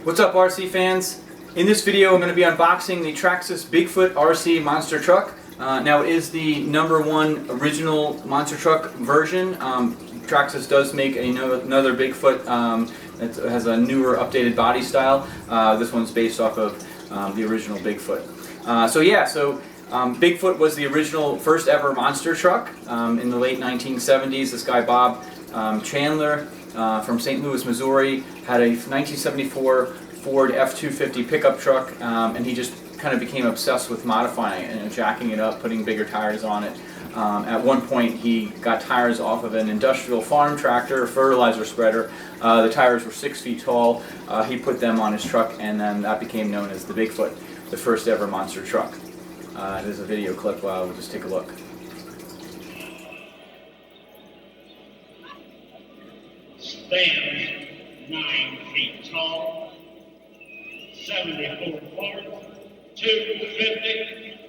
What's up, RC fans? In this video I'm going to be unboxing the Traxxas Bigfoot RC monster truck. Now it is the #1 original monster truck version. Traxxas does make another Bigfoot that has a newer updated body style. This one's based off of the original Bigfoot. Bigfoot was the original first ever monster truck in the late 1970s. This guy Bob Chandler from St. Louis, Missouri had a 1974 Ford F-250 pickup truck, and he just kind of became obsessed with modifying it and jacking it up, putting bigger tires on it. At one point he got tires off of an industrial farm tractor, a fertilizer spreader. The tires were 6 feet tall. He put them on his truck, and then that became known as the Bigfoot, the first ever monster truck. There's a video clip, we'll just take a look. Stands 9 feet tall, 74 Ford, 250.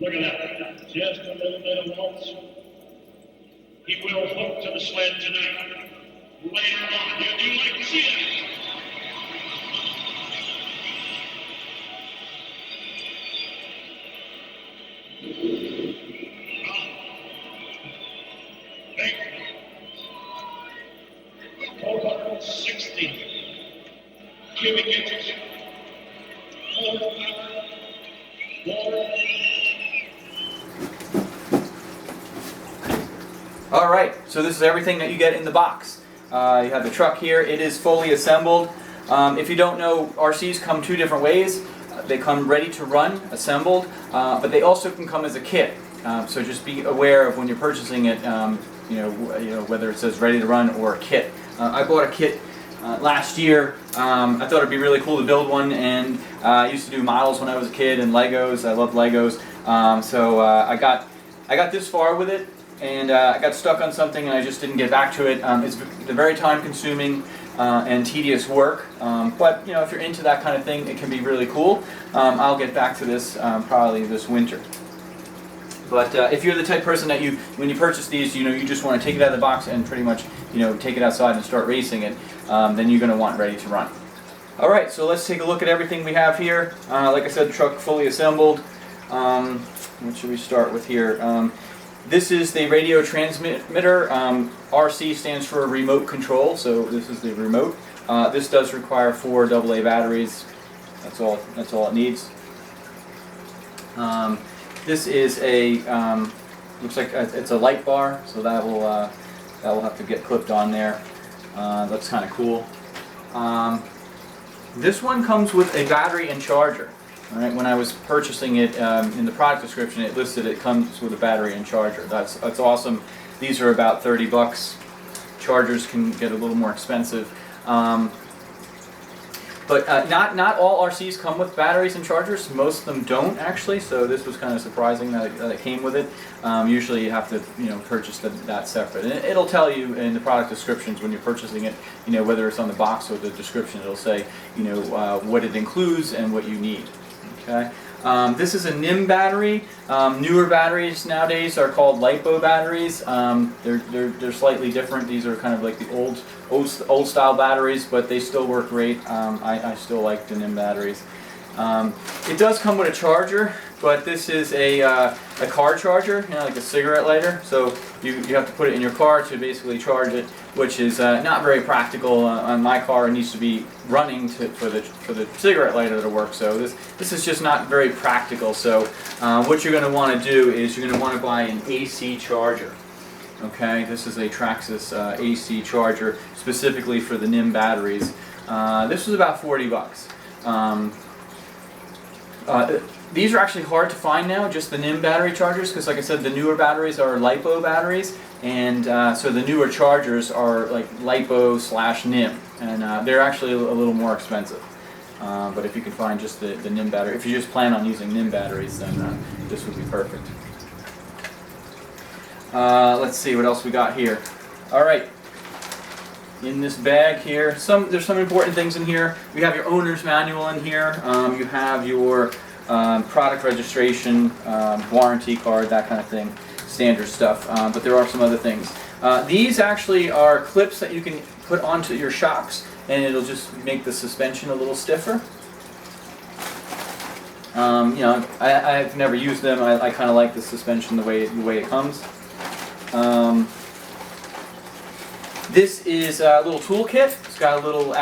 Look at that, just a little bit of waltz. He will hook to the sled tonight. Later on, you'd like to see that? Over 60 cubic inches. Alright, so this is everything that you get in the box. You have the truck here. It is fully assembled. If you don't know, RCs come two different ways. They come ready to run, assembled, but they also can come as a kit. So just be aware of when you're purchasing it, whether it says ready to run or a kit. I bought a kit last year. I thought it'd be really cool to build one, and I used to do models when I was a kid and Legos. I love Legos. I got this far with it, and I got stuck on something and I just didn't get back to it. It's very time consuming and tedious work, but if you're into that kind of thing, it can be really cool. I'll get back to this probably this winter. But if you're the type of person that when you purchase these, you just want to take it out of the box and pretty much, take it outside and start racing it, then you're going to want ready to run. All right, so let's take a look at everything we have here. Like I said, the truck fully assembled. What should we start with here? This is the radio transmitter. RC stands for remote control, so this is the remote. This does require 4 AA batteries. That's all it needs. This is a looks like it's a light bar, so that will have to get clipped on there. That's kind of cool. This one comes with a battery and charger. All right, when I was purchasing it, in the product description, it listed it comes with a battery and charger. That's awesome. These are about 30 bucks. Chargers can get a little more expensive. But not all RCs come with batteries and chargers. Most of them don't, actually. So this was kind of surprising that it came with it. Usually you have to purchase that separate. And it'll tell you in the product descriptions when you're purchasing it, whether it's on the box or the description, it'll say what it includes and what you need. Okay. This is a NIM battery. Newer batteries nowadays are called LiPo batteries. They're slightly different. These are kind of like the old style batteries, but they still work great. I still like the NIM batteries. It does come with a charger, but this is a car charger, like a cigarette lighter. So you have to put it in your car to basically charge it, which is not very practical. On my car, it needs to be running for the cigarette lighter to work. So this is just not very practical. So what you're going to want to do is you're going to want to buy an AC charger. Okay, this is a Traxxas AC charger specifically for the NIM batteries. This was about 40 bucks. These are actually hard to find now, just the NIM battery chargers, because like I said, the newer batteries are LiPo batteries, and so the newer chargers are like LiPo/NIM, and they're actually a little more expensive. But if you can find just the NIM battery, if you just plan on using NIM batteries, then this would be perfect. Let's see what else we got here. All right. In this bag here, there's some important things in here. We have your owner's manual in here. You have your product registration, warranty card, that kind of thing, standard stuff. But there are some other things. These actually are clips that you can put onto your shocks and it'll just make the suspension a little stiffer. I've never used them. I kind of like the suspension the way it comes. This is a little tool kit. It's got a little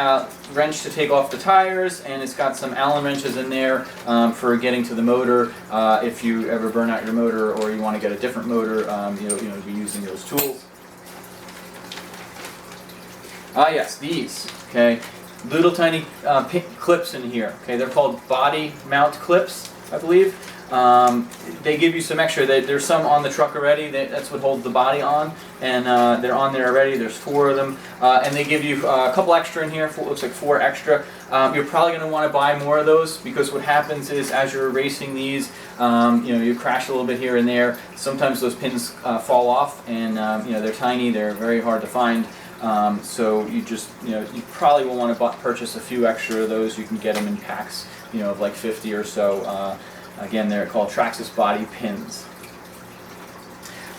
wrench to take off the tires, and it's got some Allen wrenches in there for getting to the motor. If you ever burn out your motor or you want to get a different motor, you'll be using those tools. Yes, these. Okay, little tiny clips in here. Okay, they're called body mount clips, I believe. They give you some extra. There's some on the truck already. That's what holds the body on, and they're on there already. There's 4 of them, and they give you a couple extra in here. Looks like 4 extra. You're probably going to want to buy more of those, because what happens is, as you're racing these, you crash a little bit here and there. Sometimes those pins fall off, and they're tiny. They're very hard to find. So you probably will want to purchase a few extra of those. You can get them in packs, of like 50 or so. Again, they're called Traxxas body pins.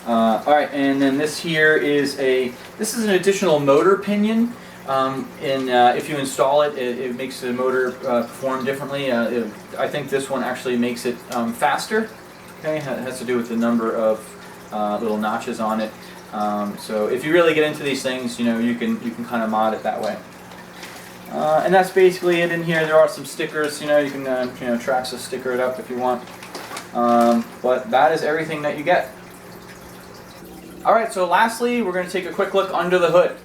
Alright, and then this here is an additional motor pinion. If you install it, it makes the motor perform differently. I think this one actually makes it faster. Okay, it has to do with the number of little notches on it. So if you really get into these things, you can kind of mod it that way. And that's basically it in here. There are some stickers, you can Traxxas sticker it up if you want. But that is everything that you get. Alright, so lastly, we're going to take a quick look under the hood.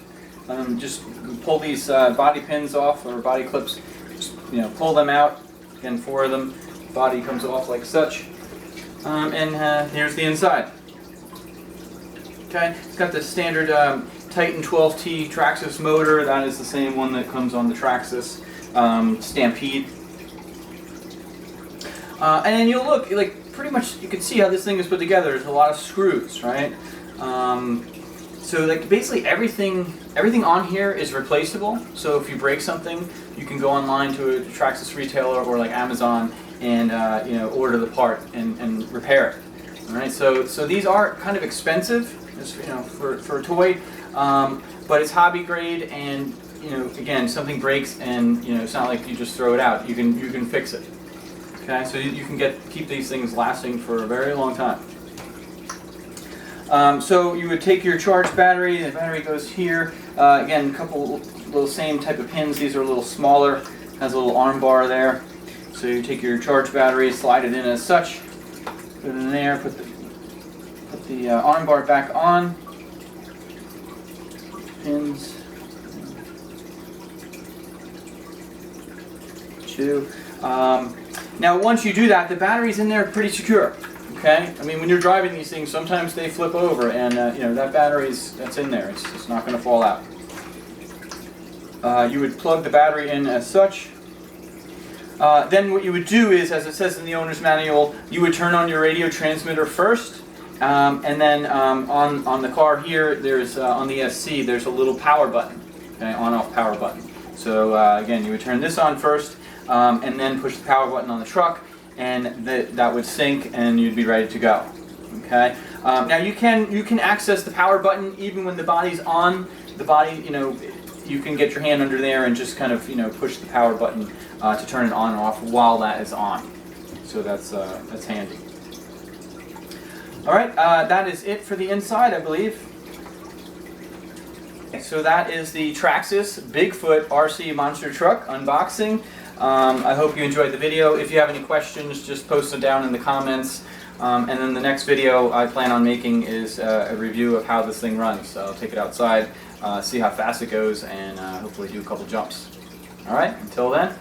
Just pull these body pins off, or body clips. Just, pull them out. Again, 4 of them. Body comes off like such. And here's the inside. Okay, it's got the standard Titan 12T Traxxas motor. That is the same one that comes on the Traxxas Stampede. And then you'll look, pretty much you can see how this thing is put together. There's a lot of screws, right? So basically everything on here is replaceable. So if you break something, you can go online to a Traxxas retailer or like Amazon and order the part and repair it. All right. So these are kind of expensive, for a toy. But it's hobby grade, and again, something breaks, and it's not like you just throw it out. You can fix it. Okay, so you can keep these things lasting for a very long time. So you would take your charged battery. The battery goes here. Again, a couple little same type of pins. These are a little smaller. Has a little arm bar there. So you take your charged battery, slide it in as such. Put it in there. Put the arm bar back on. Pins. 2. Now once you do that, the battery's in there pretty secure. Okay? I mean, when you're driving these things, sometimes they flip over, and that that's in there. It's not going to fall out. You would plug the battery in as such. Then what you would do is, as it says in the owner's manual, you would turn on your radio transmitter first. And then on the car here, there's on the SC, there's a little power button, okay, on-off power button. So again, you would turn this on first, and then push the power button on the truck, and that would sync, and you'd be ready to go. Okay. Now you can access the power button even when the body's on. The body, you can get your hand under there and just kind of push the power button to turn it on and off while that is on. So that's handy. Alright, that is it for the inside, I believe. So that is the Traxxas Bigfoot RC monster truck unboxing. I hope you enjoyed the video. If you have any questions, just post them down in the comments. And then the next video I plan on making is a review of how this thing runs. So I'll take it outside, see how fast it goes, and hopefully do a couple jumps. Alright, until then.